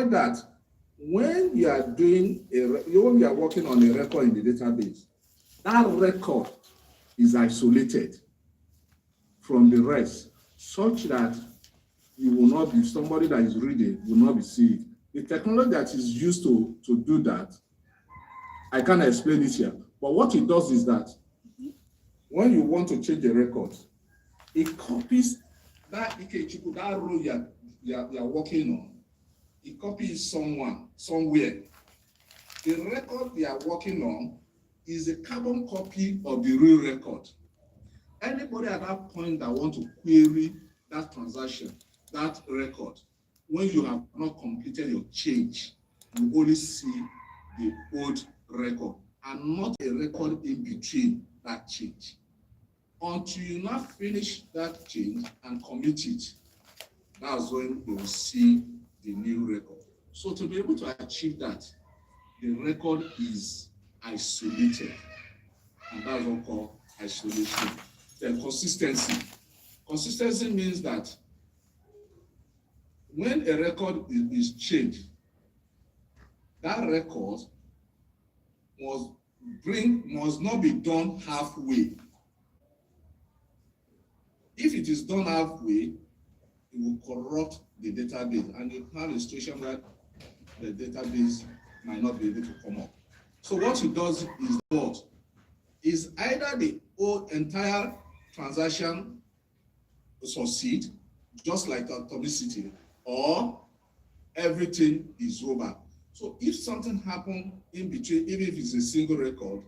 fact that when you are when you are working on a record in the database, that record is isolated from the rest, such that you will not be, somebody that is reading will not be seeing it. The technology that is used to do that, I can't explain it here, but what it does is that when you want to change a record, it copies that Ikechukwu, that row you are working on. It copies somewhere. The record you are working on is a carbon copy of the real record. Anybody at that point that want to query that transaction, that record, when you have not completed your change, you only see the old record and not a record in between that change. Until you now finish that change and commit it, that's when you will see the new record. So to be able to achieve that, the record is isolated, and that's what we call isolation. Then consistency. Consistency means that when a record is changed, that record must not be done halfway. If it is done halfway, it will corrupt the database, and you have a situation where the database might not be able to come up. So what it does is what? Is either the whole entire transaction succeed, just like atomicity, or everything is over. So if something happened in between, even if it's a single record,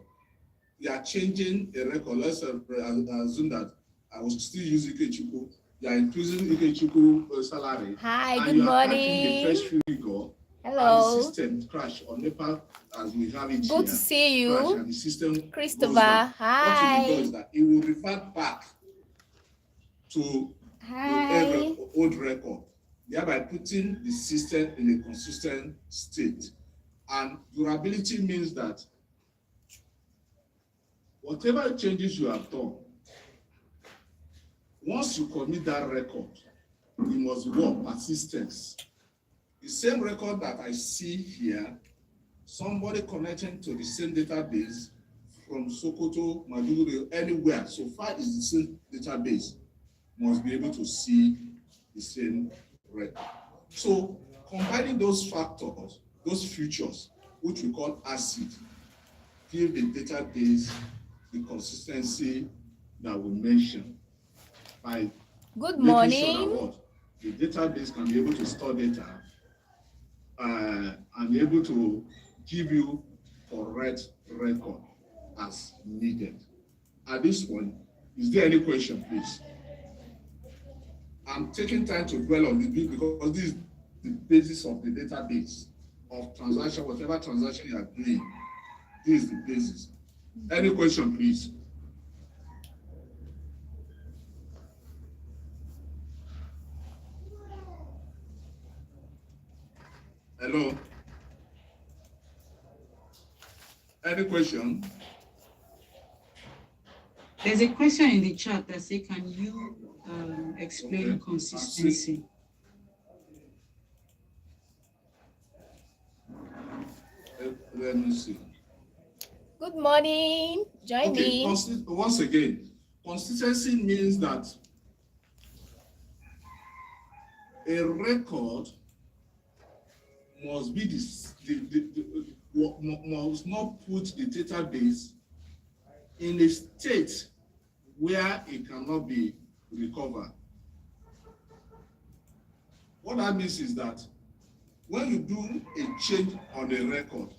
you are changing a record. Let's assume that I was still using Ikechukwu. You are increasing Ikechukwu salary. Hi, and good you are morning. typing the fresh figure. Hello. And the system crash on NEPA as we have it. Good to see you. Crash and the system Christopher. Hi. What it will do is that it will revert back to the old record, thereby putting the system in a consistent state. And durability means that whatever changes you have done, once you commit that record, you must work persistence. The same record that I see here, somebody connecting to the same database from Sokoto, Maiduguri, anywhere, so far is the same database, must be able to see the same record. So combining those factors, those features, which we call ACID, give the database the consistency that we mentioned. By good morning. Sure the database can be able to store data and be able to give you correct record as needed. At this point, is there any question, please? I'm taking time to dwell on this because this is the basis of the database of transaction, whatever transaction you are doing. This is the basis. Any question, please? Hello? Any question? There's a question in the chat that says, can you explain consistency? Let me see. Good morning. Join me. Once again, consistency means that a record must be must not put the database in a state where it cannot be recovered. What that means is that when you do a change on a record,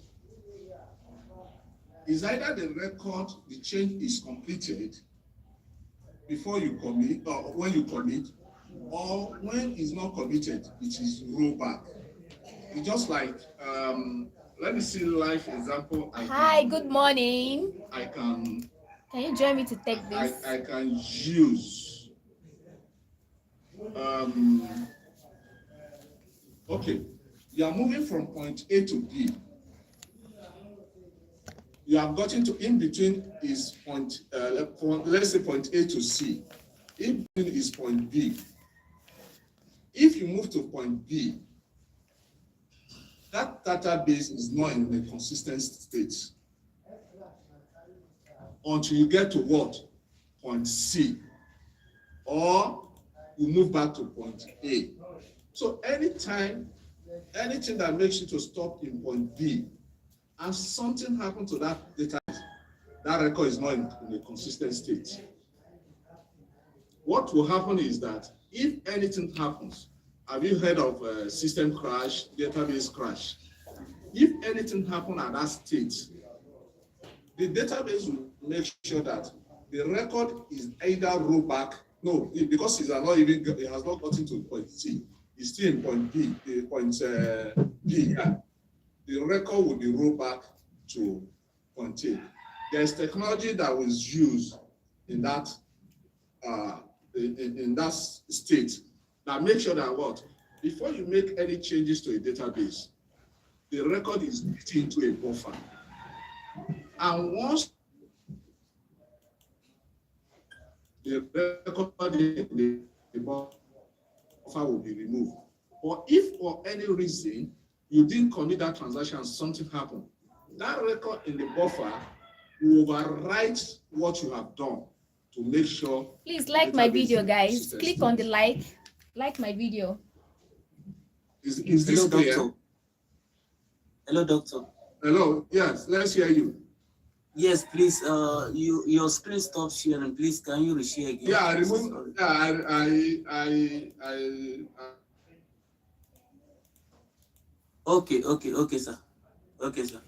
is either the change is completed before you commit, or when you commit, or when it's not committed, it is rolled back. It's just like, let me see live example. Hi, good morning. Can you join me to take this? I can use, okay, you are moving from point A to B. You have gotten to in between is point, let's say point A to C. In between is point B. If you move to point B, database is not in a consistent state until you get to what? Point C, or you move back to point A. So anytime, anything that makes you to stop in point B and something happened to that database, that record is not in a consistent state. What will happen is that if anything happens, have you heard of system crash, database crash? If anything happens at that state, the database will make sure that the record is either roll back, no, because it has not gotten to point C, it's still in point B, point B. Yeah. The record will be rolled back to point A. There's technology that was used in that in that state that makes sure that what, before you make any changes to a database, the record is put into a buffer. And once the record in the buffer will be removed. Or if for any reason you didn't commit that transaction and something happened, that record in the buffer will overwrite what you have done to make sure. Please like my video, guys. Click on the like my video. Is this clear? Doctor. Hello, doctor. Hello, yes, let's hear you. Yes, please. Your screen stopped sharing. Please, can you reshare again? Yeah, I remove. Okay, sir. Okay, sir.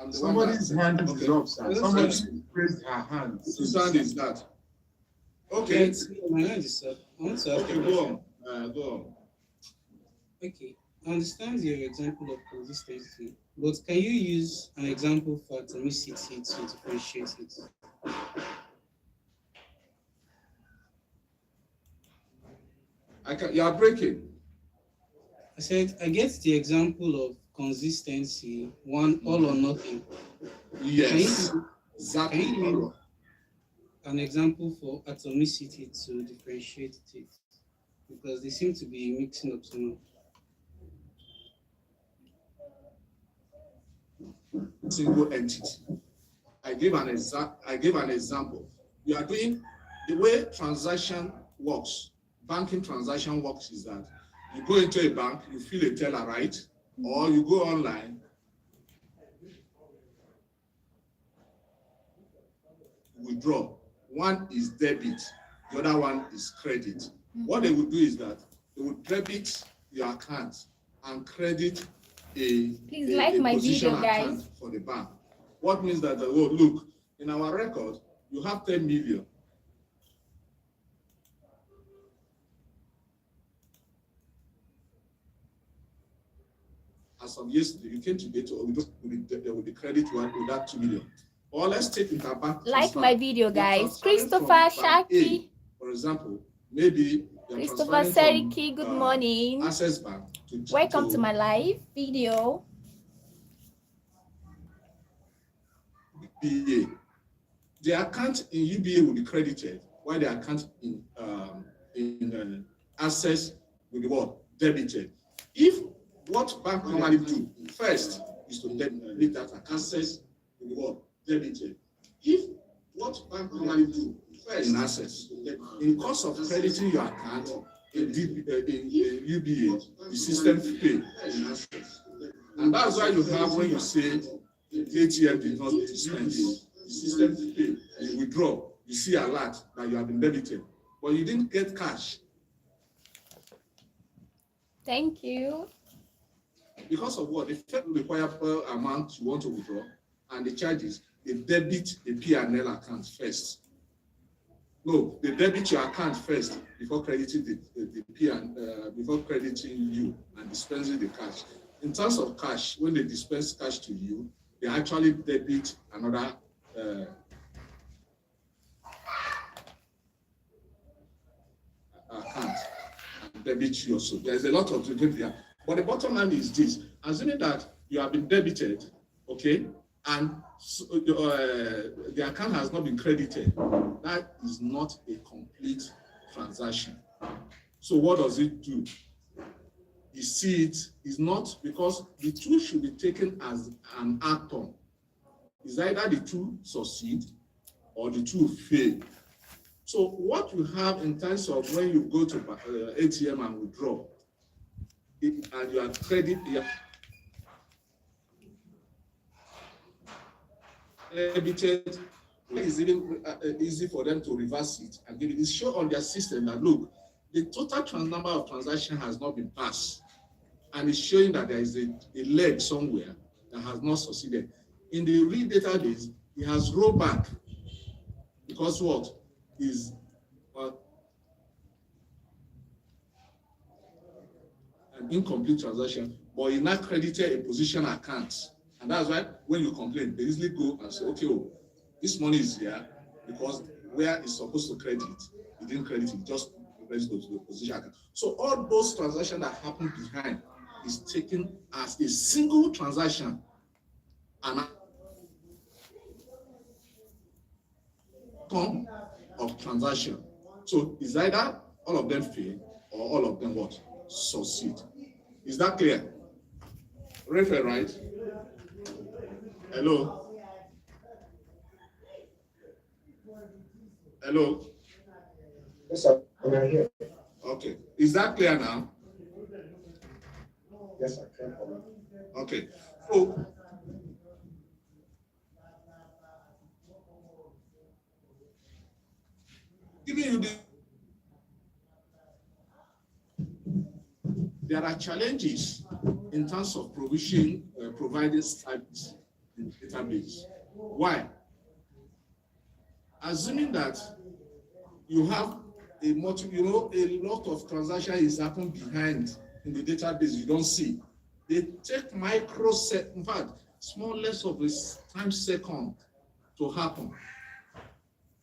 Somebody's hand is up, sir. Somebody raised her hand. Whose hand is that? Okay. Yes, my hand is up. I want to ask Okay, a go question. on. Go on. Okay, I understand your example of consistency, but can you use an example for atomicity to differentiate it? You are breaking. I said, I get the example of consistency, one all or nothing. Yes. Can Exactly. you use an example for atomicity to differentiate it? Because they seem to be mixing up somehow. Single entity. I gave an example. You are doing the way transaction works. Banking transaction works is that you go into a bank, you fill a teller, right? Or you go online, withdraw. One is debit, the other one is credit. What they would do is that they would debit your account and credit a My position video, guys. account for the bank. What means that, oh, look, in our record, you have 10 million. As of yesterday, you came today to there will be credit with that 2 million. Or let's take interbank. Like my video, guys. Christopher Shaki. For example, maybe Christopher Seriki, good morning. Access Bank Welcome to my live video. UBA. The account in UBA will be credited, while the account in Access will be what? Debited. If what bank normally do first is to debit that access will be what? Debited. If what bank normally do first in Access, in course of crediting your account in UBA, the system pay in Access. And that's why you have, when you say ATM did not dispense, the system pay, you withdraw, you see a lot that you have been debited, but you didn't get cash. Thank you. Because of what? The Fed will require per amount you want to withdraw, and the charges, they debit the P&L account first. No, they debit your account first before crediting the before crediting you and dispensing the cash. In terms of cash, when they dispense cash to you, they actually debit another account and debit you also. There's a lot of debit there. But the bottom line is this: assuming that you have been debited, okay, and the account has not been credited, that is not a complete transaction. So what does it do? you see it is not, because the two should be taken as an atom. It's either the two succeed or the two fail. So what you have in terms of when you go to ATM and withdraw, and you are credited, it's even easy for them to reverse it and give it. It's shown on their system that, look, the total number of transactions has not been passed. And it's showing that there is a leg somewhere that has not succeeded. In the real database, it has rolled back because what is an incomplete transaction, but it not credited a position account. And that's why when you complain, they easily go and say, okay, oh, this money is here because where it's supposed to credit, it didn't credit it, just credit to the position account. So all those transactions that happen behind is taken as a single transaction and outcome of transaction. So it's either all of them fail or all of them what? Succeed. Is that clear? Refer, right? Hello? Hello? Yes, sir. I'm right here. Okay. Is that clear now? Yes, I can. Okay. So giving you there are challenges in terms of providing service in the database. Why? Assuming that you have a lot of transactions is happening behind in the database you don't see. They take microsecond, in fact, smallest of a time second to happen.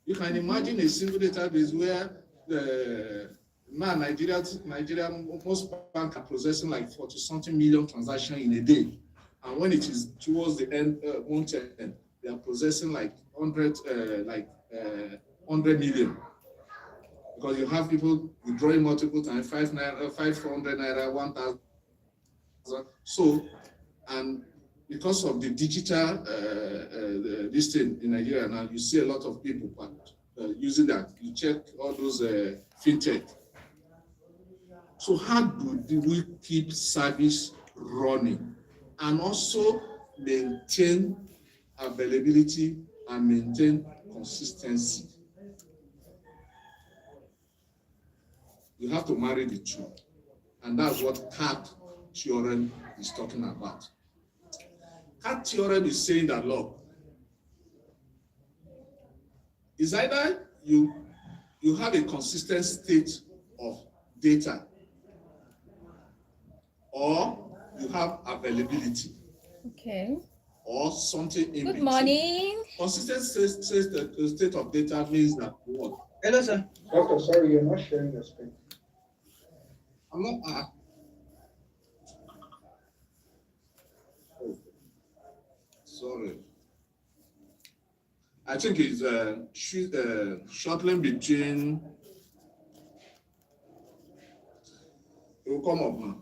You can imagine a single database where Nigeria, most banks are processing like 40-something million transactions in a day. And when it is towards the end, month end, they are processing like 100 million. Because you have people withdrawing multiple times, 500 naira, 1,000. So, and because of the digital this thing in Nigeria now, you see a lot of people using that. You check all those fintech. So how do we keep service running and also maintain availability and maintain consistency? You have to marry the two. And that's what CAT theorem is talking about. CAT theorem is saying that, look, it's either you have a consistent state of data or you have availability. Okay. Or something in between. Good morning. Consistent state of data means that what? Hello, sir. Doctor, sorry, you're not sharing your screen. I'm not. Sorry. I think it's shuttling between. It will come up now.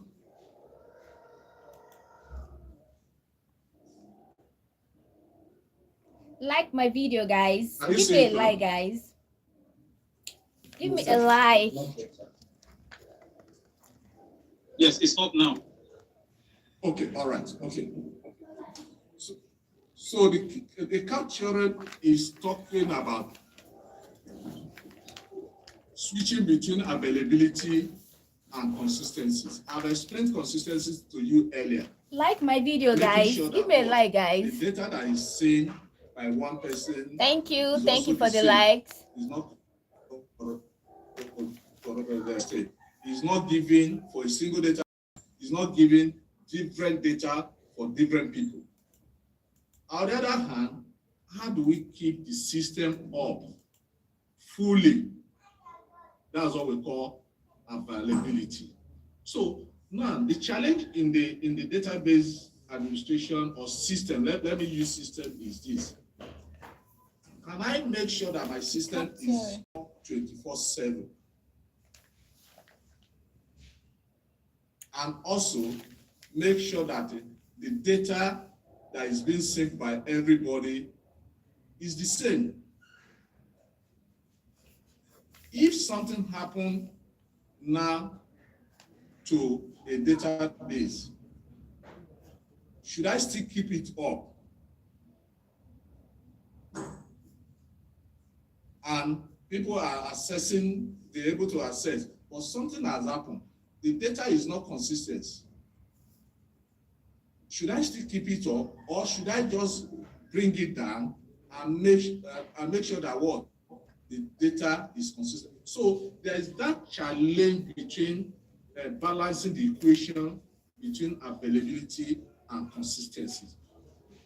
Like my video, guys. Are you Give me seeing a it like, now? guys. Give me a like. Not yet, sir. Yes, it's up now. Okay, all right, okay. So the CAT theorem is talking about switching between availability and consistencies. I've explained consistencies to you earlier. Like my video, Making guys. sure Give that me a what like, guys. The data that is seen by one person. Thank you. is Thank also you for the same. likes. It's not it's not given for a single data. It's not giving different data for different people. On the other hand, how do we keep the system up fully? That's what we call availability. So now the challenge in the database administration or system, let me use system, is this. Can I make sure that my system is 24/7? and also make sure that the data that is being saved by everybody is the same. If something happened now to a database, should I still keep it up? And people are assessing, they're able to assess, but something has happened. The data is not consistent. Should I still keep it up, or should I just bring it down and make sure that what? The data is consistent. So there is that challenge between balancing the equation between availability and consistency.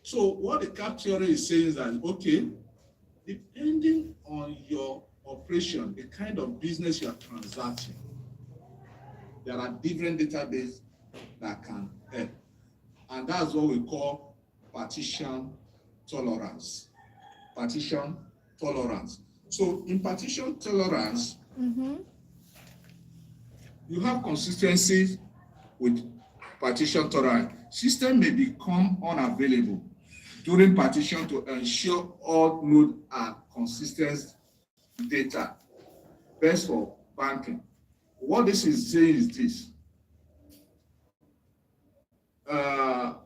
So what the CAP theory is saying is that, okay, depending on your operation, the kind of business you are transacting, there are different databases that can help. And that's what we call partition tolerance. Partition tolerance. So in partition tolerance, you have consistency with partition tolerance. System may become unavailable during partition to ensure all nodes are consistent data. Best for banking. What this is saying is this.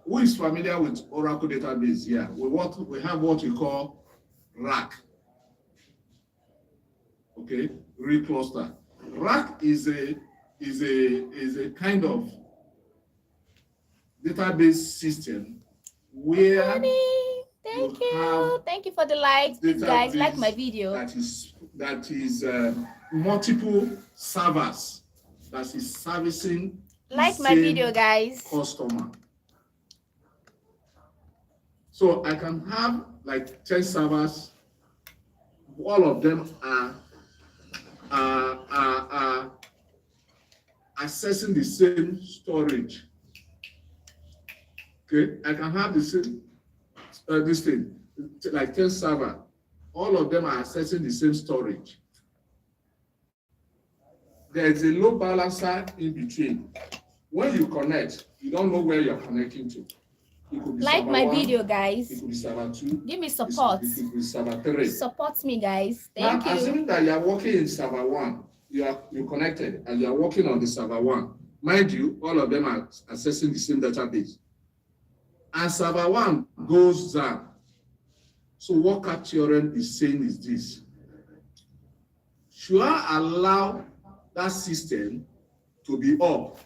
Who is familiar with Oracle database here? We have what we call rack. Okay, recluster. Rack is a kind of database system where Thank you for the likes. Please, guys, like my video. That is multiple servers that is servicing like my video, guys. Customer. So I can have like 10 servers. All of them are accessing the same storage. Okay, I can have the same this thing, like 10 servers. All of them are accessing the same storage. There is a load balancer in between. When you connect, you don't know where you're connecting to. It could be like server my 1, video, guys. It could be server 2. Give me support. It could be server 3. Support me, guys. Thank now, you. Assuming that you are working in server 1, you're connected and you are working on the server 1. Mind you, all of them are accessing the same database. And server 1 goes down. So what CAP theorem is saying is this. Should I allow that system to be up?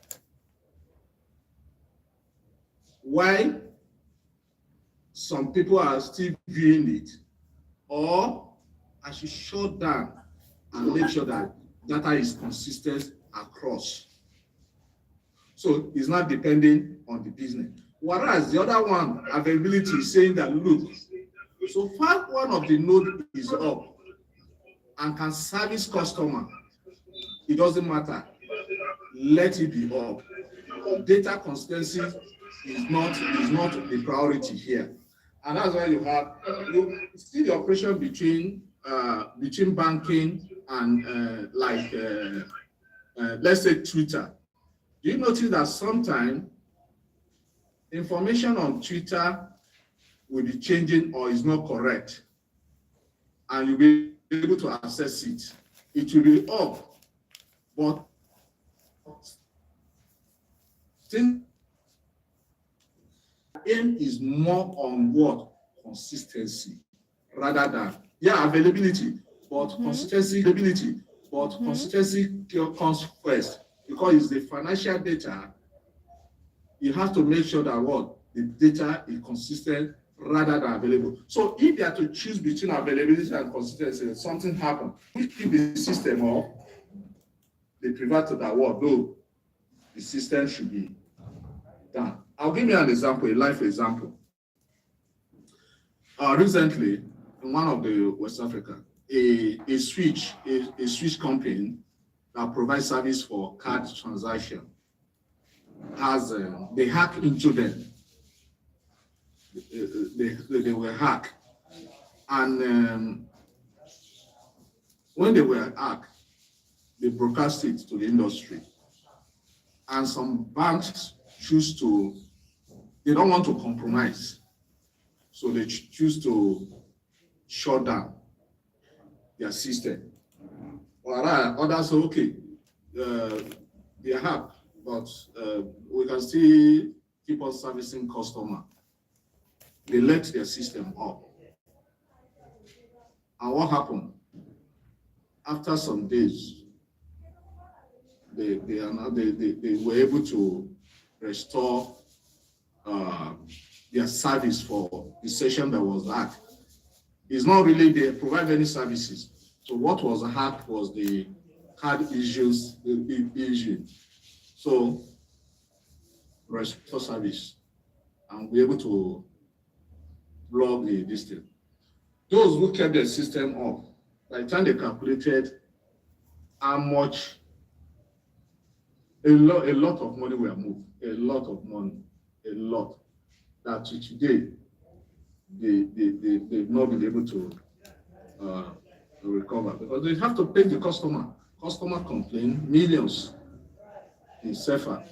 Why some people are still viewing it, or I should shut down and make sure that data is consistent across. So it's not depending on the business. Whereas the other one, availability, is saying that, look, so far one of the node is up and can service customer, it doesn't matter. Let it be up. Data consistency is not the priority here. And that's why you see the operation between banking and let's say Twitter. Do you notice that sometimes information on Twitter will be changing or is not correct, and you'll be able to access it? It will be up, but aim is more on what? Consistency, rather than availability, but consistency, ability, but consistency comes first, because it's the financial data. You have to make sure that what? The data is consistent rather than available. So if they are to choose between availability and consistency, something happens. We keep the system up, they prefer to that word. No, the system should be done. I'll give you an example, a life example. Recently, in one of the West Africa, a switch company that provides service for card transaction has they hack into them. They were hacked, and when they were hacked, they broadcast it to the industry, And some banks choose to, they don't want to compromise. So they choose to shut down their system. Whereas others say, okay, they have, but we can still keep on servicing customer. They let their system up. And what happened? After some days, they were able to restore their service for the session that was hacked. It's not really they provide any services. So what was hacked was the card issues, the issue. So restore service and be able to log the distance. Those who kept the system up, by the time they calculated how much, a lot of money were moved, a lot of money, a lot, that today they've not been able to recover because they have to pay the customer. Customer complain millions in SEFA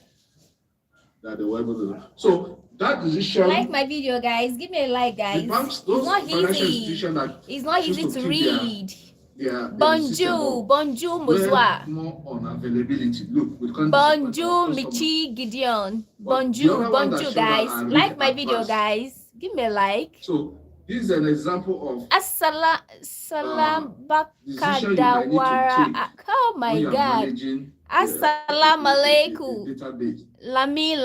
that they were able to do. So that decision. Like my video, guys. Give me a like, guys. The banks, those financial institutions that it's not easy to read. Bonjour, bonjour, bonsoir. More on availability. Look, we can't. Bonjour, Michi Gideon. Bonjour, bonjour, guys. Like my video, guys. Give me a like. So this is an example of Salam Bakadawara. Oh my God. Assalamu alaikum. Lami.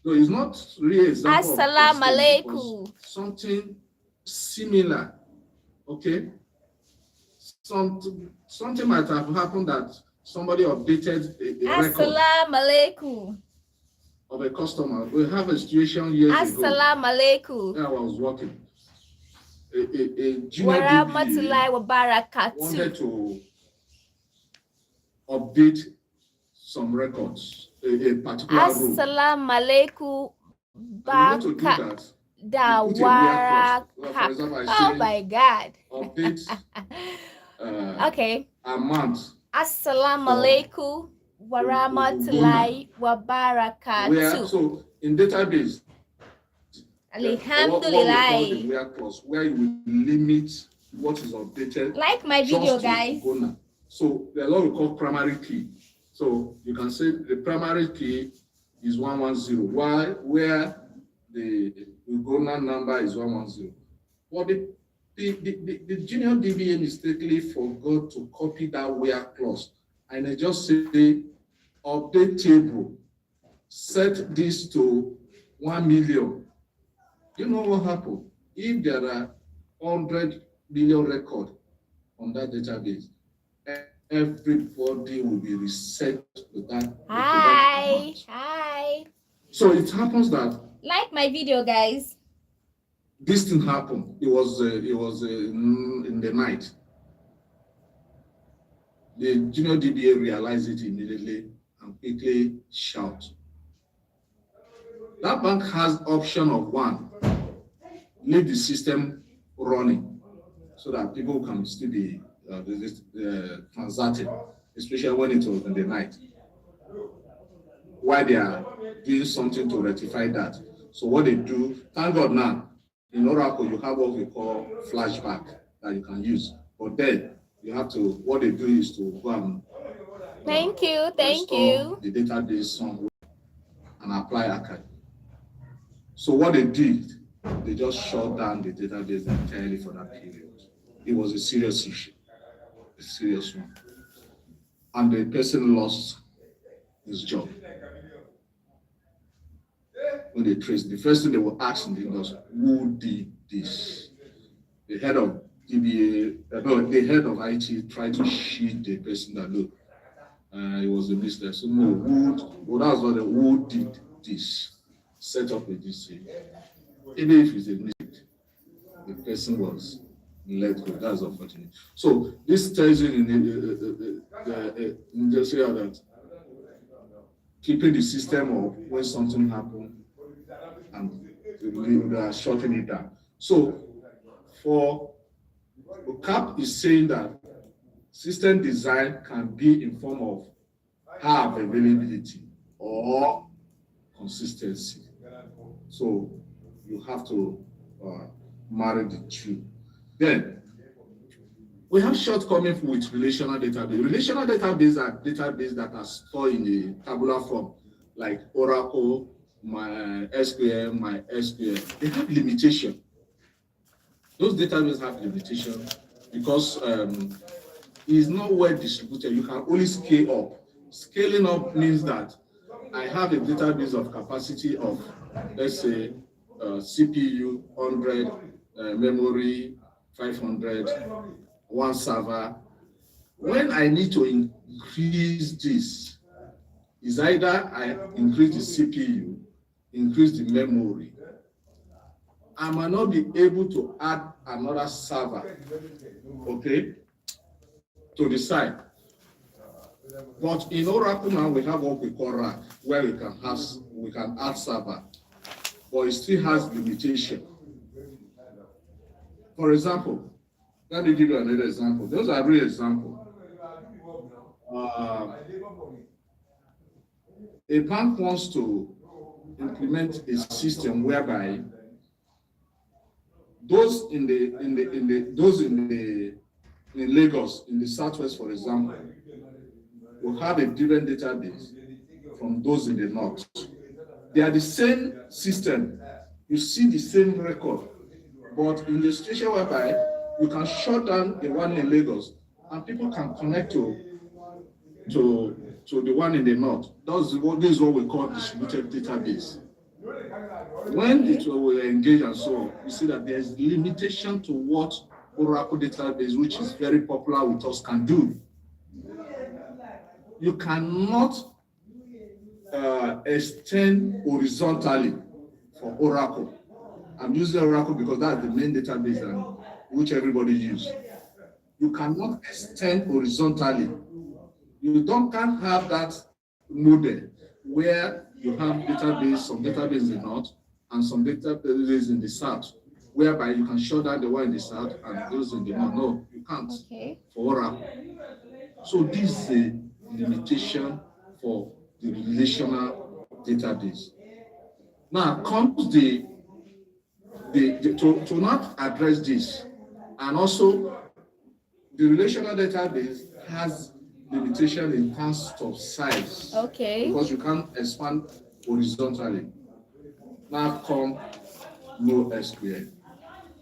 So it's not really example. Assalamu alaikum. Something similar. Okay. Something might have happened that somebody updated a record alaikum of a customer. We have a situation years ago. Alaikum. Where I was working. A junior DBA wanted to update some records, a particular room. Alaikum. To do that, Oh my God. Update okay. Amount. Assalamu alaikum wa rahmatullahi wa barakatuh. So in database, Alhamdulillah. Where you will limit what is updated. Like my video, guys. So there's what we call primary key. So you can say the primary key is 110. Why? Where the Ugona number is 110. But the junior DBA mistakenly forgot to copy that where clause. And I just say update table, set this to 1 million. You know what happened? If there are 100 million records on that database, everybody will be reset with that. Hi. So it happens that. Like my video, guys. This thing happened. It was in the night. The junior DBA realized it immediately and quickly shout. That bank has option of one, leave the system running so that people can still be transacting, especially when it was in the night, while they are doing something to rectify that. So what they do, thank God now, in Oracle, you have what we call flashback that you can use. But then you have to, what they do is to go and thank you. The database somewhere and apply archive. So what they did, they just shut down the database entirely for that period. It was a serious issue, a serious one. And the person lost his job. When they traced, the first thing they were asking was, who did this? The head of DBA, the head of IT tried to shield the person that, look, it was a mistake. So no, that's not who did this, set up with this thing. Even if it's a mistake, the person was let go. That's unfortunate. So this tells you in the industry that keeping the system up when something happens and shutting it down. So for CAP is saying that system design can be in form of high availability or consistency. So you have to marry the two. Then we have shortcomings with relational database. Relational database are databases that are stored in the tabular form, like Oracle, MySQL, MySQL. They have limitation. Those databases have limitation because it's not well distributed. You can only scale up. Scaling up means that I have a database of capacity of, let's say, CPU 100, memory 500, one server. When I need to increase this, is either I increase the CPU, increase the memory. I might not be able to add another server, okay, to the side. But in Oracle now we have what we call rack, where we can add server, but it still has limitation. For example, let me give you another example. Those are real examples. A bank wants to implement a system whereby those in Lagos, in the southwest, for example, will have a different database from those in the north. They are the same system. You see the same record, but in the situation whereby you can shut down the one in Lagos and people can connect to the one in the north. This is what we call distributed database. When it will engage and so on, you see that there's limitation to what Oracle database, which is very popular with us, can do. You cannot extend horizontally for Oracle. I'm using Oracle because that's the main database and which everybody uses. You cannot extend horizontally. You can't have that model where you have some database in the north and some databases in the south, whereby you can shut down the one in the south and those in the north. No, you can't for Oracle. So this is a limitation for the relational database. Now comes to not address this, and also the relational database has limitation in terms of size. Okay. Because you can't expand horizontally. Now come NoSQL.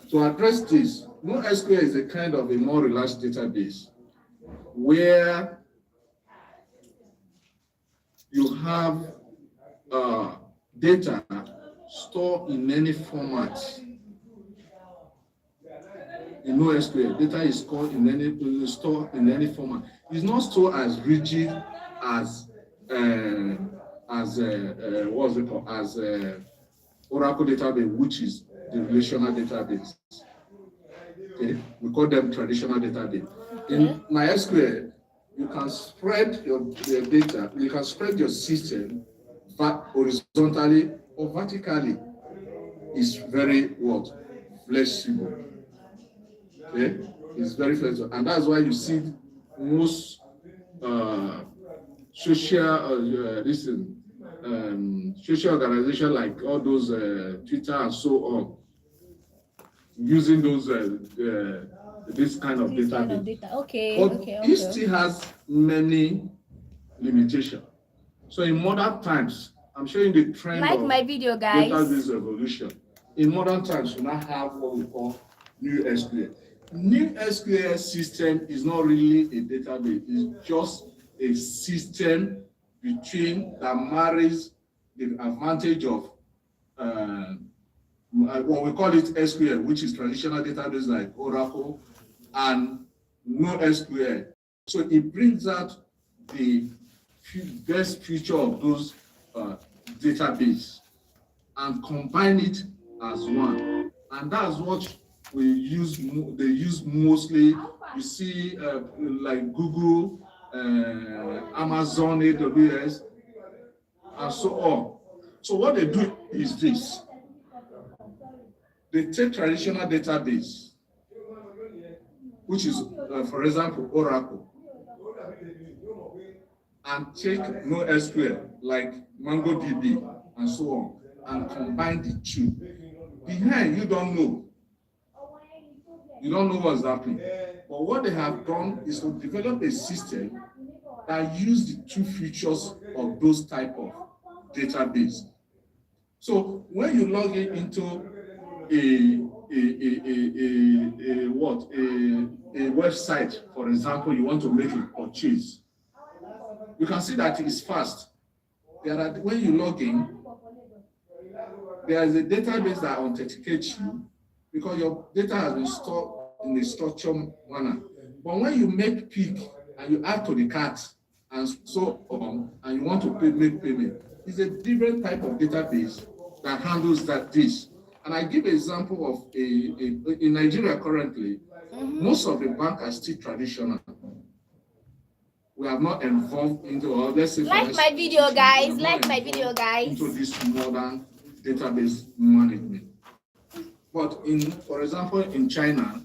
To address this, NoSQL is a kind of a more relaxed database where you have data stored in many formats. In NoSQL, data is stored in any format. It's not stored as rigid as what's it called, as Oracle database, which is the relational database. Okay, we call them traditional database. In MySQL, you can spread your data. You can spread your system horizontally or vertically. It's very flexible. Okay, it's very flexible, and that's why you see most social social organizations like all those Twitter and so on using those this kind of database. But it still has many limitations. So in modern times, I'm showing the trend of my video, guys. database evolution. In modern times, we now have what we call new SQL. New SQL system is not really a database, it's just a system that marries the advantage of what we call it SQL, which is traditional database like Oracle, and NoSQL. So it brings out the best feature of those database and combine it as one. And that's what they use mostly. You see like Google, Amazon, AWS, and so on. So what they do is this. They take traditional database, which is, for example, Oracle. and take NoSQL like MongoDB and so on, and combine the two. Behind, you don't know. You don't know what's happening. But what they have done is to develop a system that uses the two features of those type of database. So when you log in into a website, for example, you want to make a purchase, you can see that it is fast. When you log in, there is a database that authenticates you because your data has been stored in a structured manner. But when you make pick and you add to the cart and so on, and you want to make payment, it's a different type of database that handles this. And I give an example of in Nigeria currently, most of the banks are still traditional. We have not evolved into, or let's say, like my video, guys. Into this modern database management. But for example, in China,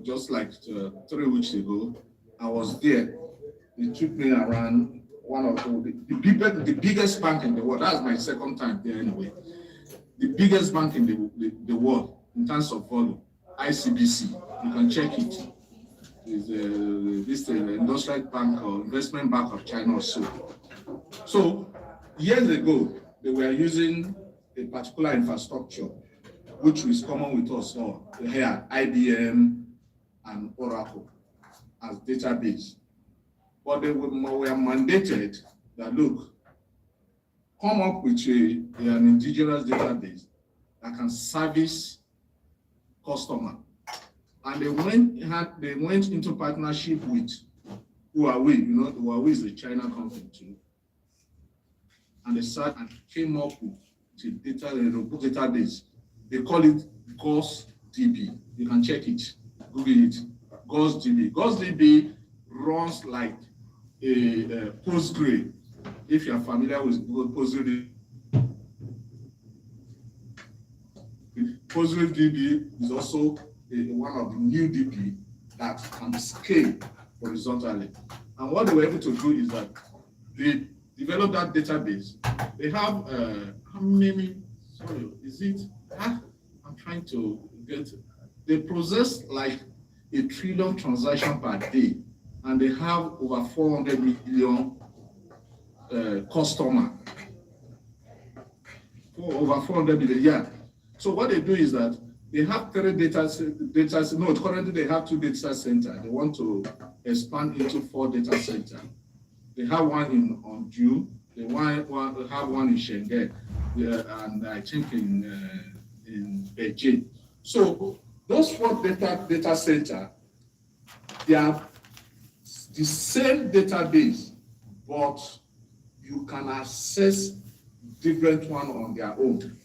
just like 3 weeks ago, I was there. It took me around one of the biggest bank in the world. That's my second time there anyway. The biggest bank in the world in terms of volume, ICBC. You can check it. It's the Industrial Bank or Investment Bank of China or so. So years ago, they were using a particular infrastructure, which is common with us all here, IBM and Oracle as database. But they were mandated that, look, come up with an indigenous database that can service customer. And they went into partnership with Huawei. You know, Huawei is a China company too. And they sat and came up with a database. They call it GaussDB. You can check it, Google it. GaussDB. GaussDB runs like a Postgre. If you are familiar with Postgre, PostgreDB is also one of the new DB that can scale horizontally. And what they were able to do is that they developed that database. They have how many? Sorry, is it? I'm trying to get. They process like 1 trillion transactions per day, and they have over 400 million customers. Over 400 million, yeah. So what they do is that they have 3 data. No, currently they have 2 data centers. They want to expand into 4 data centers. They have one in Onju. They have one in Shanghai, and I think in Beijing. So those 4 data centers, they are the same database, but you can access different one on their own.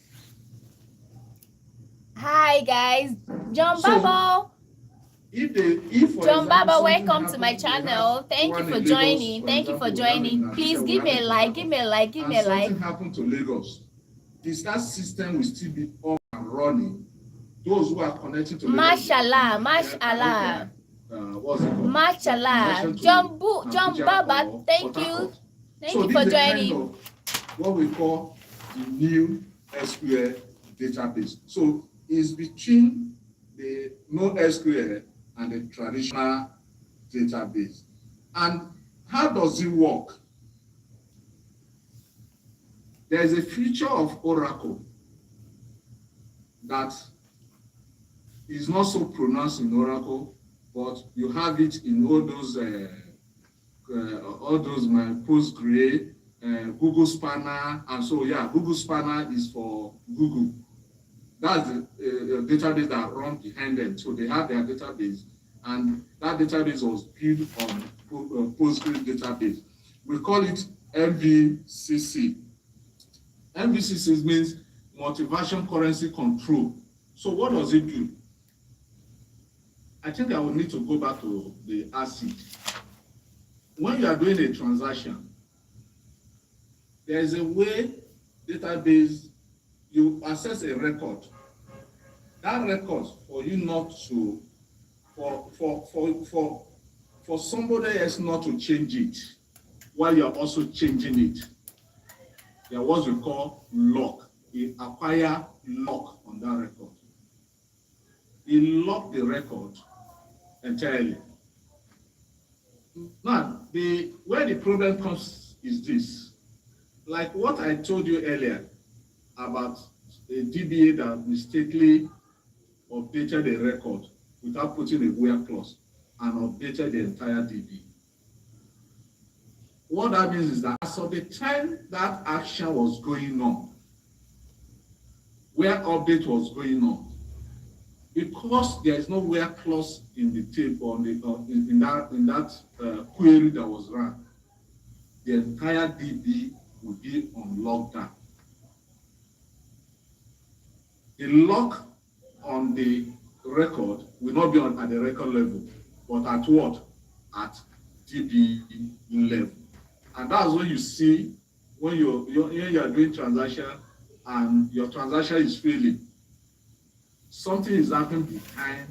Hi guys, John Babo. John Baba, welcome to my channel. Thank you for joining. Thank you for joining. Please give me a like, give me a like, give me a like. Something happened to Lagos. Is that system will still be up and running? Those who are connected to Lagos. Mashallah, mashallah. What's it called? Mashallah. John Baba, thank you. Thank you for joining. Kind of what we call the new SQL database. So it's between the NoSQL and the traditional database. And how does it work? There is a feature of Oracle that is not so pronounced in Oracle, but you have it in all those my Postgre, Google Spanner, and so yeah, Google Spanner is for Google. That's the database that runs behind them. So they have their database, and that database was built on Postgre database. We call it MVCC. MVCC means multi-version currency control. So what does it do? I think I will need to go back to the ACID. When you are doing a transaction, there is a way database, you access a record. That record, for you not to, for for somebody else not to change it while you're also changing it, there was what we call lock. He acquire lock on that record. He locked the record entirely. Now, where the problem comes is this. Like what I told you earlier about a DBA that mistakenly updated a record without putting a where clause and updated the entire DB. What that means is that as of the time that action was going on, where update was going on, because there is no where clause in the table in that query that was run, the entire DB will be on lockdown. The lock on the record will not be at the record level, but at what? At DB level. And that's when you see when you are doing transaction and your transaction is failing, something is happening behind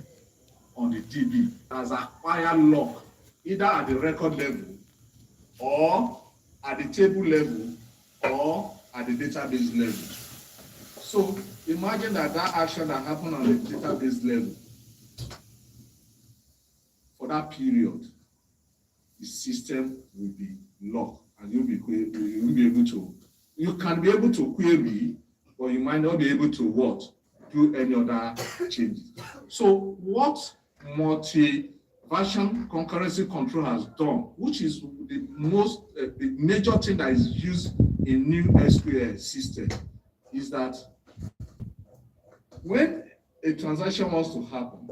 on the DB as acquired lock, either at the record level or at the table level or at the database level. So imagine that action that happened on the database level for that period, the system will be locked and you'll be able to, you can be able to query, but you might not be able to what? Do any other changes. So what multi-version concurrency control has done, which is the major thing that is used in new SQL system, is that when a transaction wants to happen,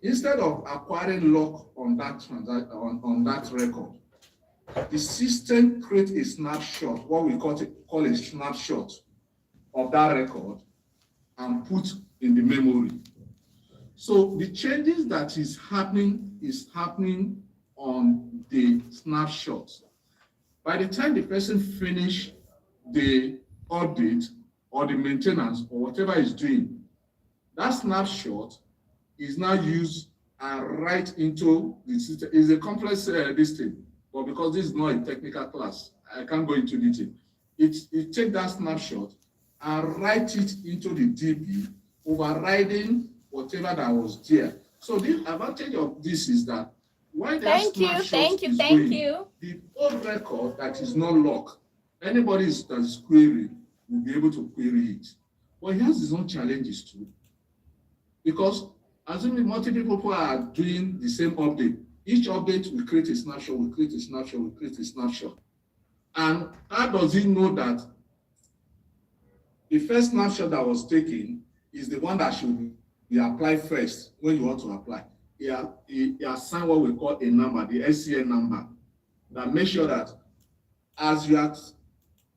instead of acquiring lock on that record, the system creates a snapshot, what we call a snapshot of that record, and put in the memory. So the changes that is happening on the snapshot. By the time the person finish the update or the maintenance or whatever is doing, that snapshot is now used and right into the system. It's a complex this thing, but because this is not a technical class, I can't go into detail. It take that snapshot and write it into the DB, overriding whatever that was there. So the advantage of this is that when that thank you. The old record that is not locked, anybody that is querying will be able to query it. But he has his own challenges too. Because assuming multiple people are doing the same update, each update will create a snapshot, will create a snapshot, will create a snapshot. And how does he know that the first snapshot that was taken is the one that should be applied first when you want to apply? He assign what we call a number, the SCN number, that makes sure that as you are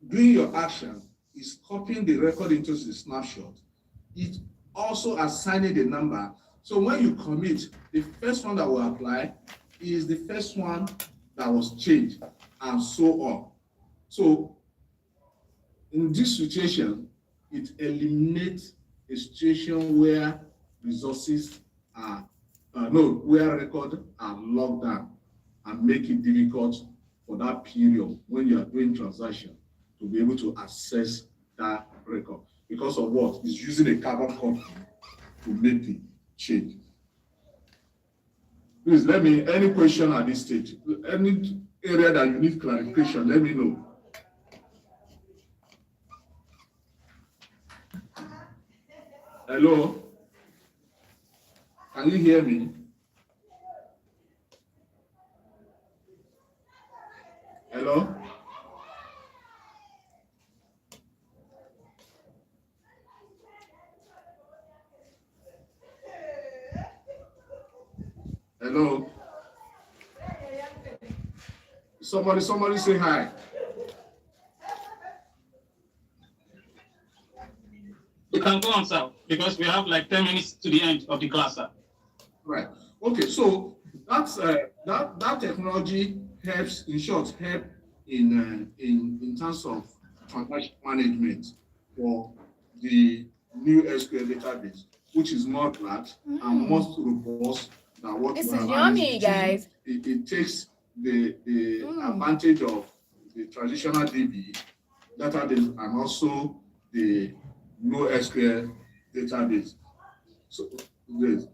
doing your action, is copying the record into the snapshot. It also assigning the number. So when you commit, the first one that will apply is the first one that was changed, and so on. So in this situation, it eliminates a situation where resources are where records are locked down and make it difficult for that period when you are doing transaction to be able to access that record. Because of what? It's using a carbon copy to make the change. Please let me, any question at this stage, any area that you need clarification, let me know. Hello? Can you hear me? Hello? Hello? Somebody say hi. You can go on, sir, because we have like 10 minutes to the end of the class, sir. Right. Okay, so that's that technology helps, in short, in terms of transaction management for the new SQL database, which is more large and most robust that what This you is have. yummy, And guys. it takes the advantage of the traditional DB database and also the NoSQL database. So this.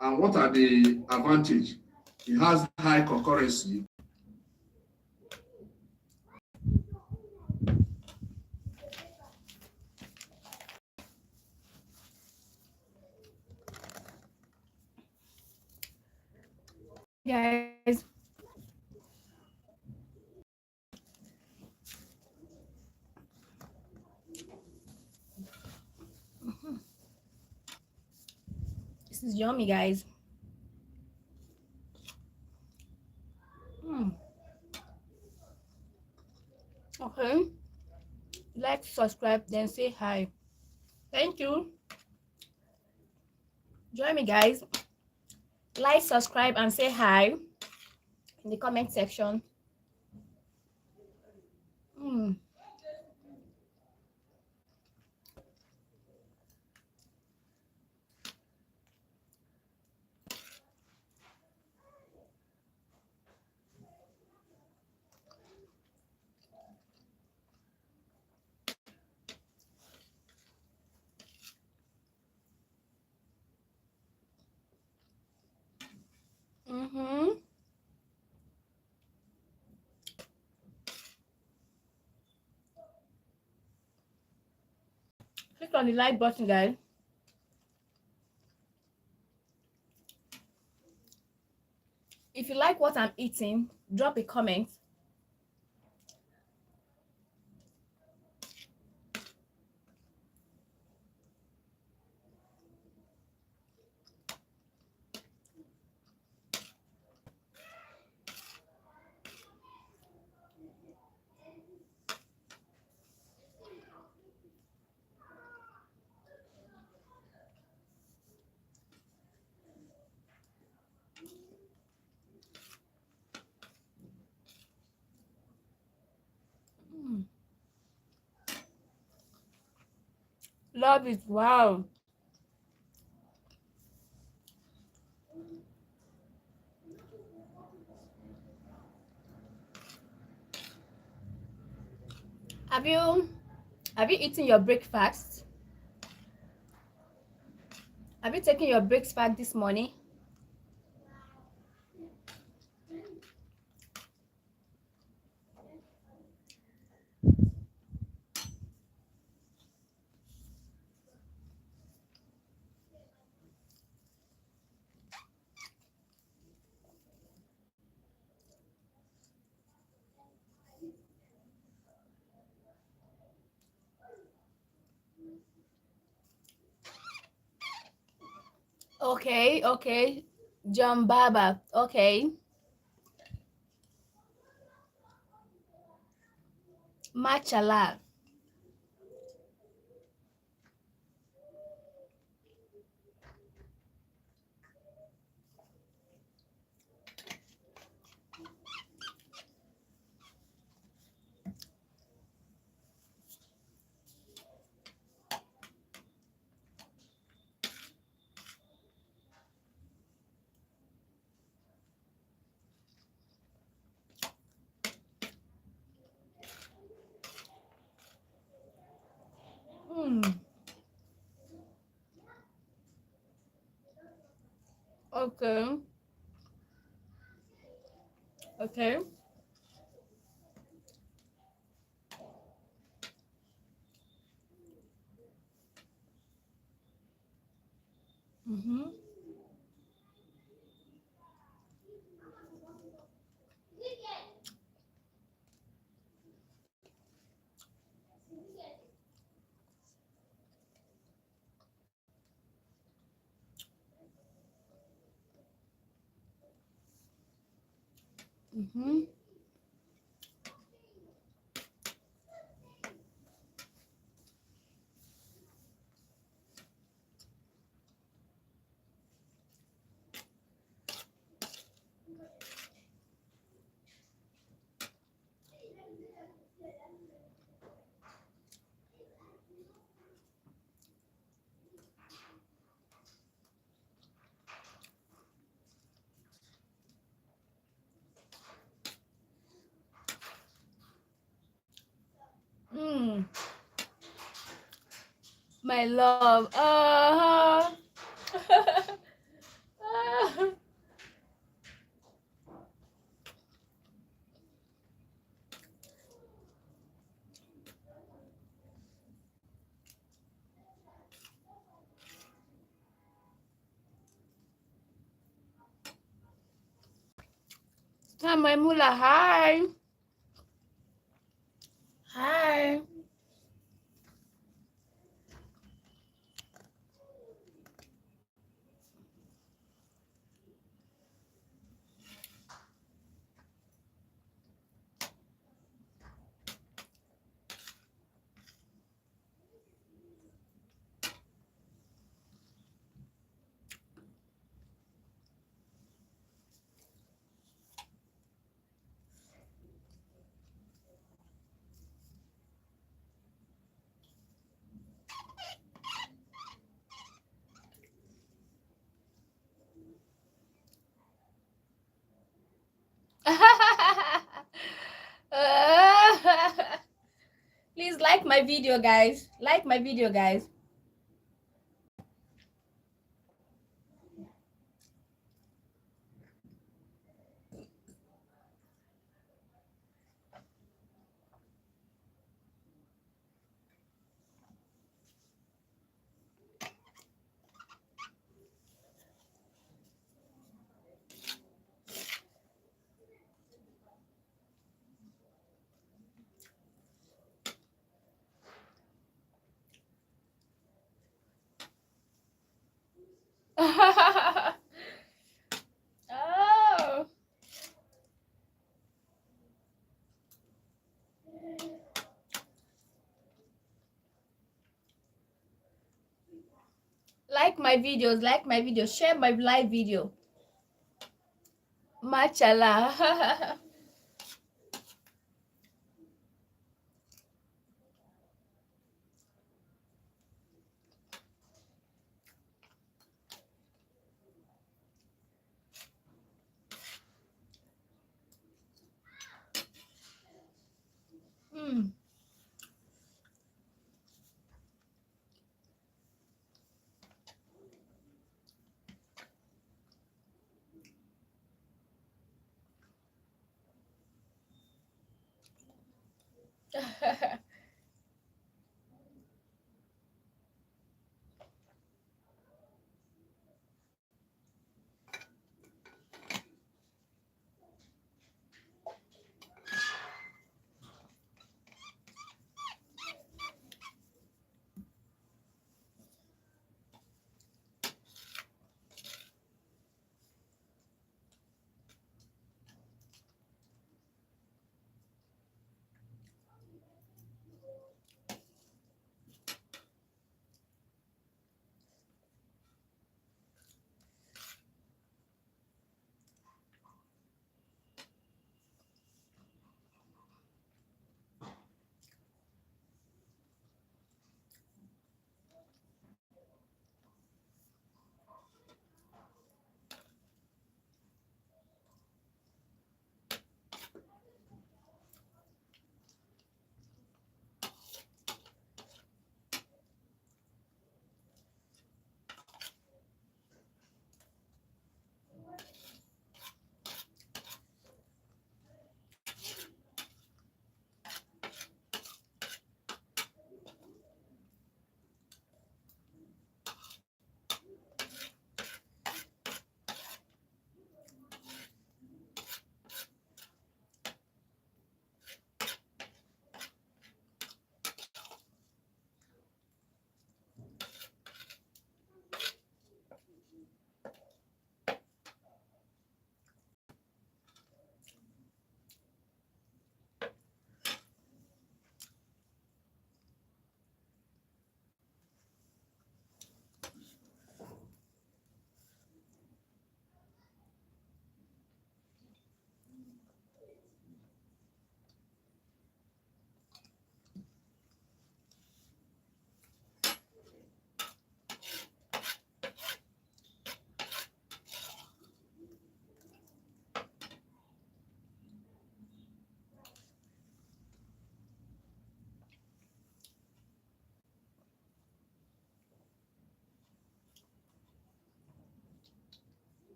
And what are the advantage? It has high concurrency. Guys. This is yummy, guys. Okay. Like, subscribe, then say hi. Thank you. Join me, guys. Like, subscribe, and say hi in the comment section. Click on the like button, guys. If you like what I'm eating, drop a comment. Love it. Wow. Have you eaten your breakfast? Have you taken your breakfast this morning? Okay. John Baba. Okay. Machala. Okay. Okay. My love. Hi, my mula. Hi. Hi. Please like my video, guys. Like my video, guys. Oh. Like my videos, share my live video. Machala. Mm.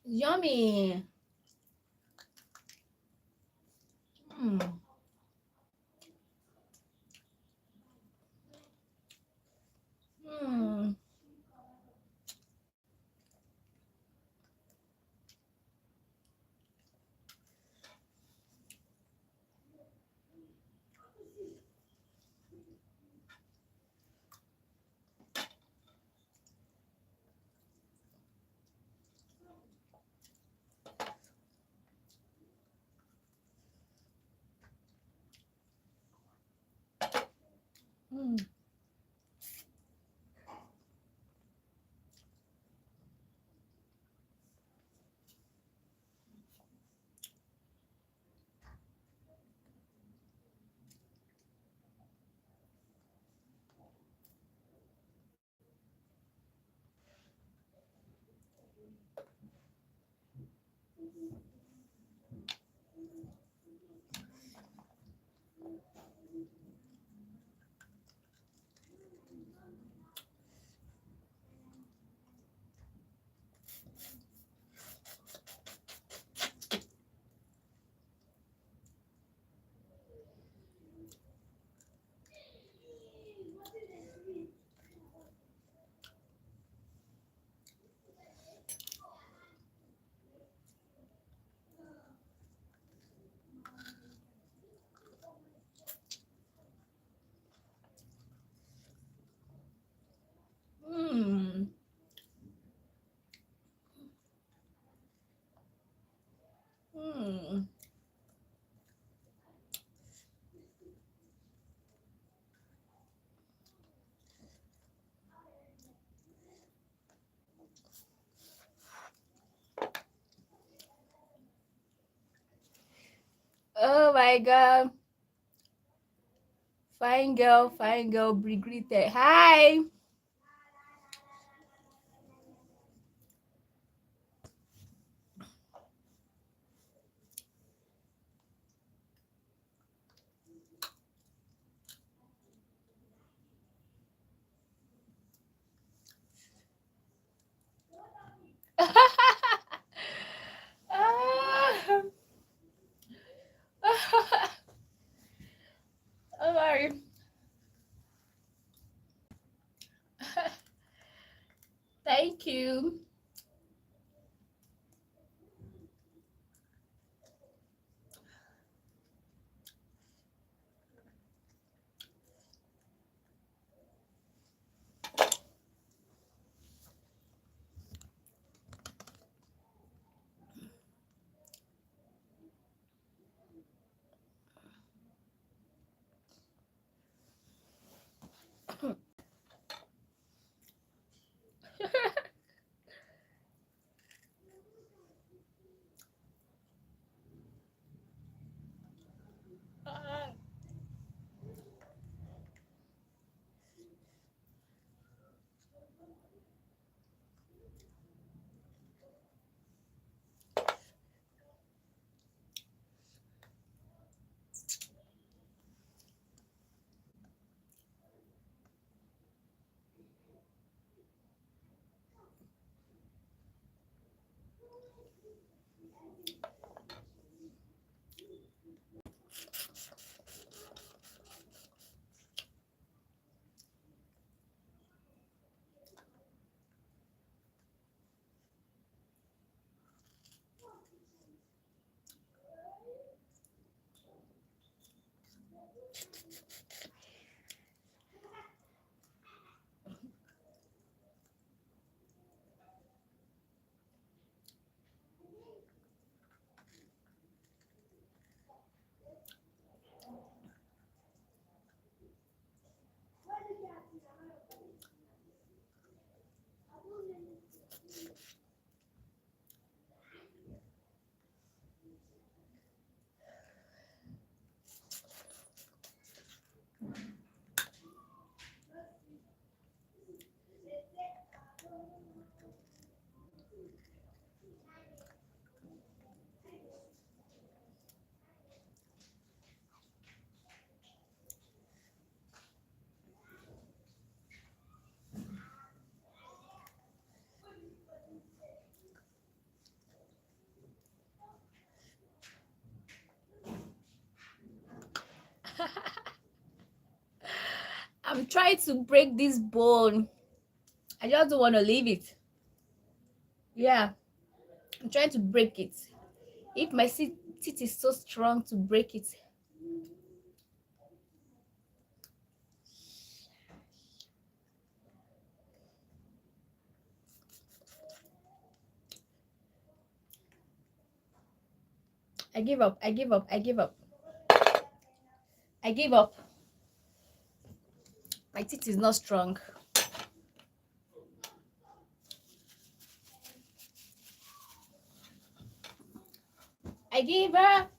Yummy. Mm. Mm. Mm. Mm. Mm. Oh my god. Fine girl, be greeted. Hi. Ah. Oh, sorry. Thank you. trying to break this bone. I just don't want to leave it. Yeah, I'm trying to break it. If my teeth is so strong to break it. I give up. I give up. I give up. I give up. My teeth is not strong. I give up.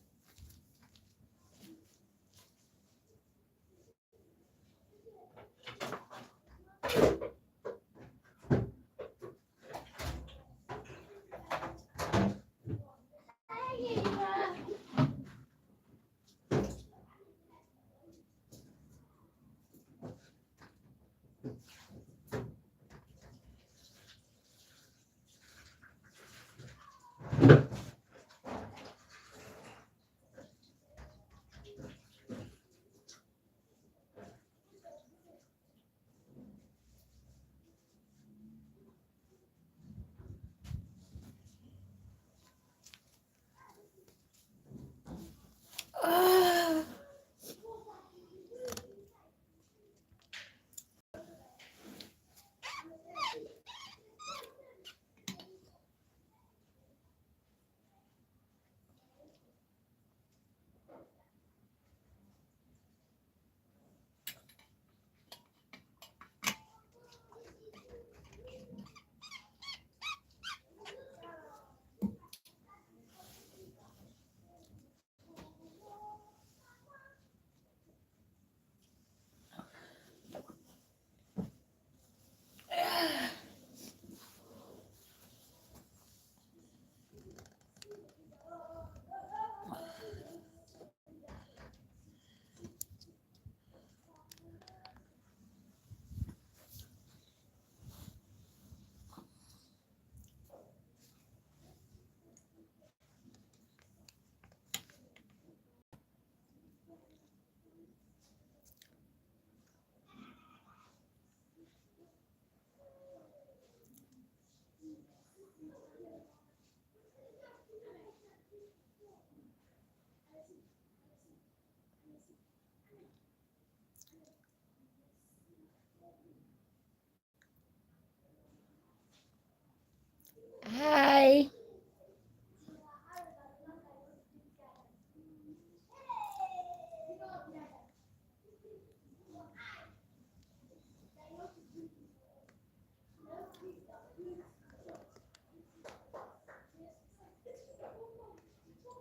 Hi.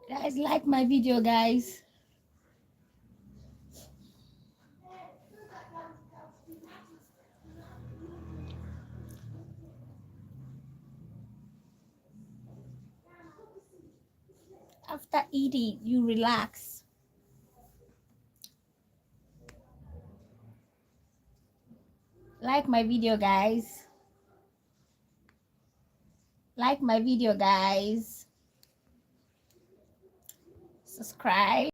Guys, like my video, guys. After eating, you relax. Like my video, guys. Like my video, guys. Subscribe.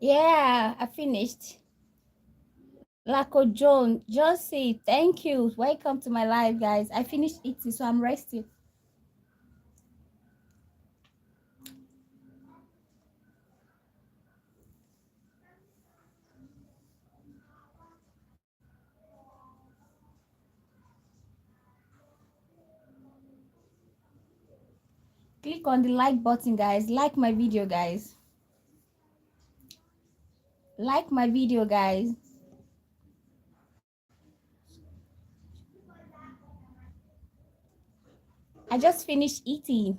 Yeah, I finished. Lako Josie, thank you. Welcome to my live, guys. I finished eating, so I'm resting. Click on the like button, guys. Like my video, guys. Like my video, guys. I just finished eating.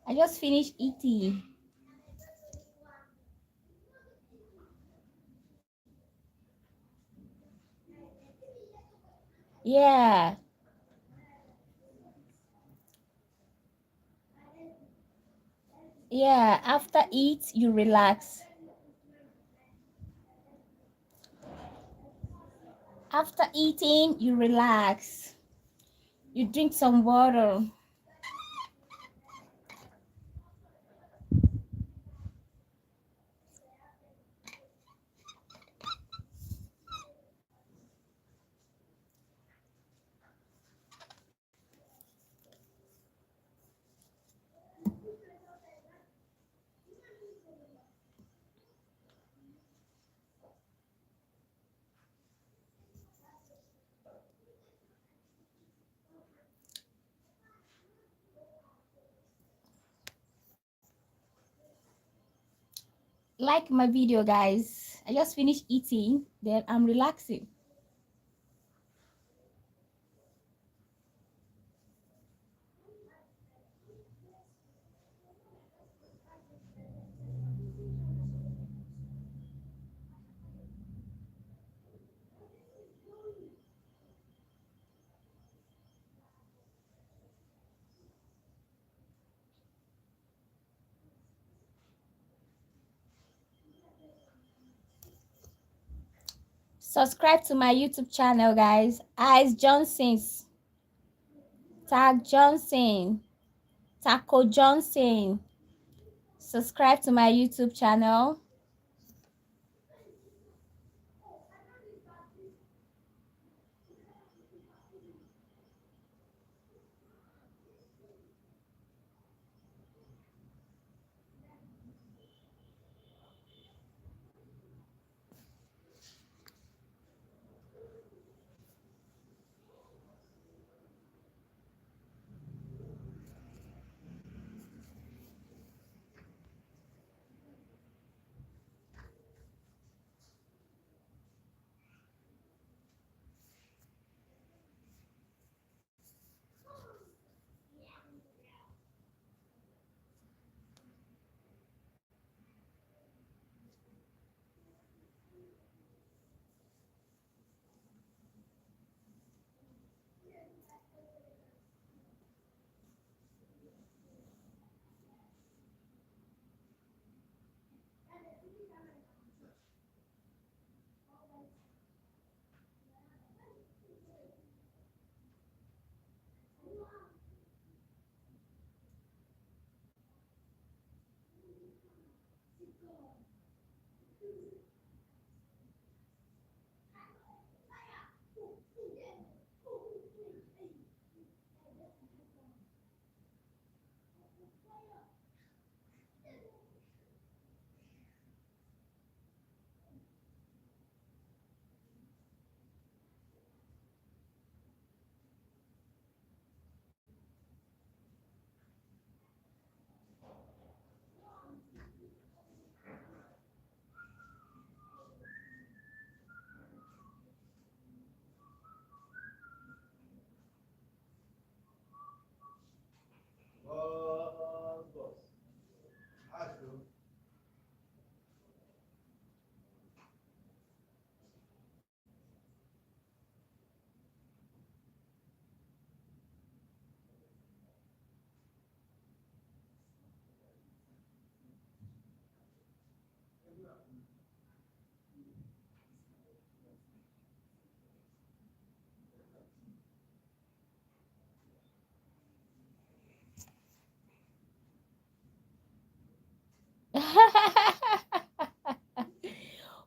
I just finished eating. Yeah. Yeah, after eat, you relax. After eating, you relax. You drink some water. Like my video, guys. I just finished eating, then I'm relaxing. Subscribe to my YouTube channel, guys. Eyes Johnson's. Tag Johnson. Taco Johnson. Subscribe to my YouTube channel.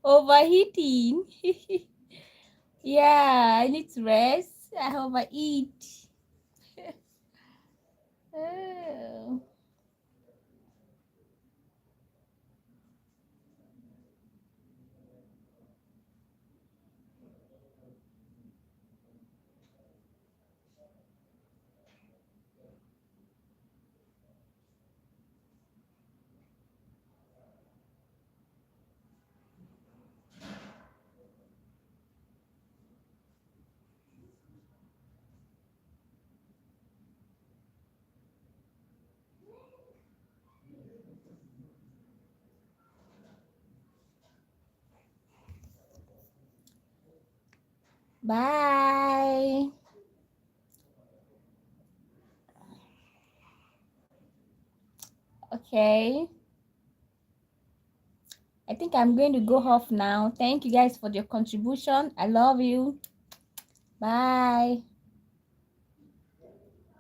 Overheating. Yeah, I need to rest. I overeat. Oh. Bye. Okay. I think I'm going to go off now. Thank you guys for your contribution. I love you. Bye.